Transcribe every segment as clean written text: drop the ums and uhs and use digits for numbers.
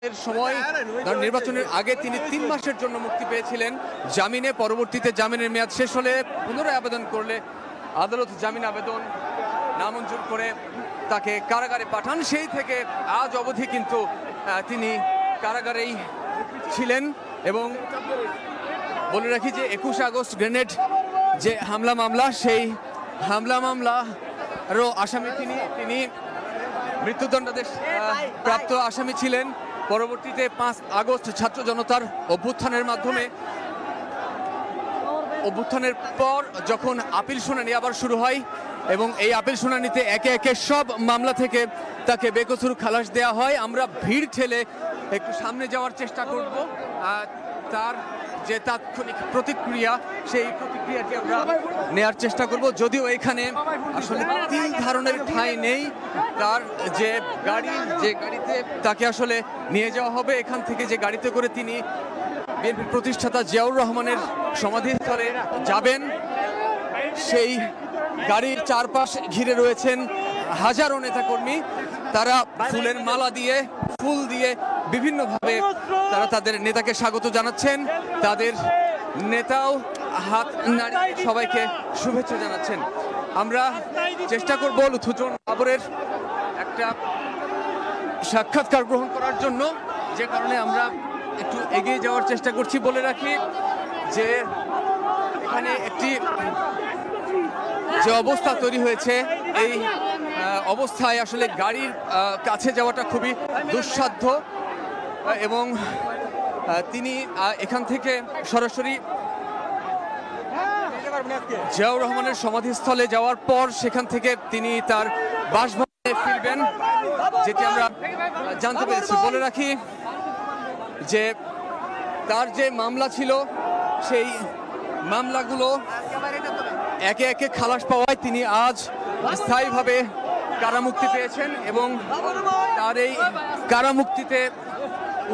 এর সময় নির্বাচনের আগে তিনি 3 মাসের জন্য মুক্তি পেয়েছিলেন জামিনে। পরবর্তীতে জামিনের মেয়াদ শেষ হলে পুনরায় আবেদন করলে আদালত জামিন আবেদন নামঞ্জুর করে তাকে কারাগারে পাঠান। সেই থেকে আজ অবধি কিন্তু তিনি কারাগারেই ছিলেন। এবং বলে রাখি যে 21 আগস্ট গ্রেনেড যে হামলা মামলা, সেই হামলা মামলারও আসামি তিনি মৃত্যুদণ্ডাদেশ প্রাপ্ত আসামি ছিলেন। পরবর্তীতে 5 আগস্ট ছাত্র জনতার অভ্যুত্থানের পর যখন আপিল শুনানি আবার শুরু হয় এবং এই আপিল শুনানিতে একে একে সব মামলা থেকে তাকে বেকসুর খালাস দেওয়া হয়। আমরা ভিড় ঠেলে একটু সামনে যাওয়ার চেষ্টা করব, তার যে তাৎক্ষণিক প্রতিক্রিয়া সেই প্রতিক্রিয়াটি আমরা নেয়ার চেষ্টা করব। যদিও এখানে আসলে 3 ধরনের ঠাঁই নেই। তার যে গাড়িতে তাকে আসলে নিয়ে যাওয়া হবে, এখান থেকে যে গাড়িতে করে তিনি বিএনপির প্রতিষ্ঠাতা জিয়াউর রহমানের সমাধিস্থলে যাবেন, সেই গাড়ির চারপাশ ঘিরে রয়েছেন হাজারো নেতাকর্মী। তারা ফুলের মালা দিয়ে, ফুল দিয়ে বিভিন্নভাবে তারা তাদের নেতাকে স্বাগত জানাচ্ছেন। তাদের নেতাও হাত নাড়িয়ে সবাইকে শুভেচ্ছা জানাচ্ছেন। আমরা চেষ্টা করব লুৎফুজ্জামান বাবরের একটা সাক্ষাৎকার গ্রহণ করার জন্য, যে কারণে আমরা একটু এগিয়ে যাওয়ার চেষ্টা করছি। বলে রাখি যে এখানে একটি যে অবস্থা তৈরি হয়েছে, এই অবস্থায় আসলে গাড়ির কাছে যাওয়াটা খুবই দুঃসাধ্য এবং তিনি এখান থেকে সরাসরি জিয়াউর রহমানের সমাধিস্থলে যাওয়ার পর সেখান থেকে তিনি তার বাসভবনে ফিরবেন, যেটি আমরা জানতে পেরেছি। বলে রাখি যে তার যে মামলা ছিল, সেই মামলাগুলো একে একে খালাস পাওয়ায় তিনি আজ স্থায়ীভাবে কারামুক্তি পেয়েছেন এবং তার এই কারামুক্তিতে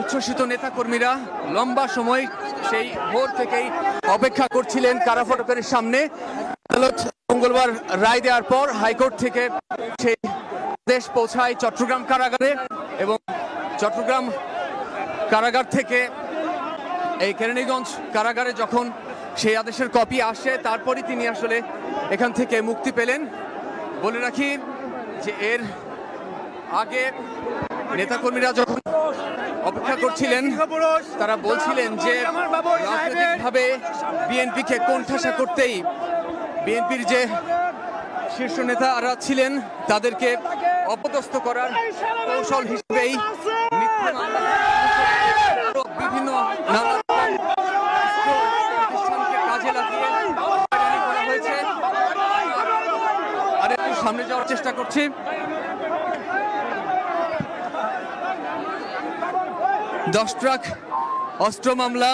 উচ্ছ্বসিত নেতাকর্মীরা লম্বা সময় সেই ভোর থেকেই অপেক্ষা করছিলেন কারা ফটকের সামনে। আদালত মঙ্গলবার রায় দেওয়ার পর হাইকোর্ট থেকে সেই আদেশ পৌঁছায় চট্টগ্রাম কারাগারে এবং চট্টগ্রাম কারাগার থেকে এই কেরানীগঞ্জ কারাগারে যখন সেই আদেশের কপি আসে, তারপরই তিনি আসলে এখান থেকে মুক্তি পেলেন। বলে রাখি যে এর আগে নেতাকর্মীরা যখন অপেক্ষা করছিলেন, তারা বলছিলেন যে রাজনৈতিকভাবে বিএনপিকে কোণঠাসা করতেই বিএনপির যে শীর্ষ নেতারা ছিলেন তাদেরকে অপদস্থ করার কৌশল হিসেবেই বিভিন্ন প্রতিষ্ঠানকে কাজে লাগিয়ে করা হয়েছে। আর একটু সামনে যাওয়ার চেষ্টা করছি। 10 ট্রাক অস্ত্র মামলা,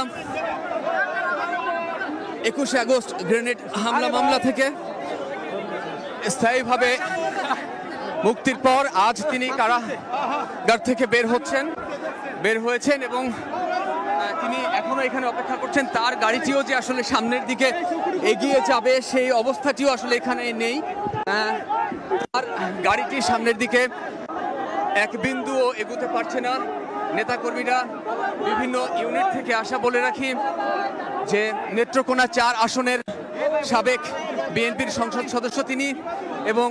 21 আগস্ট গ্রেনেড হামলা মামলা থেকে স্থায়ীভাবে মুক্তির পর আজ তিনি কারাগার থেকে বের হয়েছেন এবং তিনি এখনো এখানে অপেক্ষা করছেন। তার গাড়িটিও যে আসলে সামনের দিকে এগিয়ে যাবে, সেই অবস্থাটিও আসলে এখানে নেই। তার গাড়িটি সামনের দিকে এক বিন্দুও এগোতে পারছে না। নেতাকর্মীরা বিভিন্ন ইউনিট থেকে আসা। বলে রাখি যে নেত্রকোনা 4 আসনের সাবেক বিএনপির সংসদ সদস্য তিনি এবং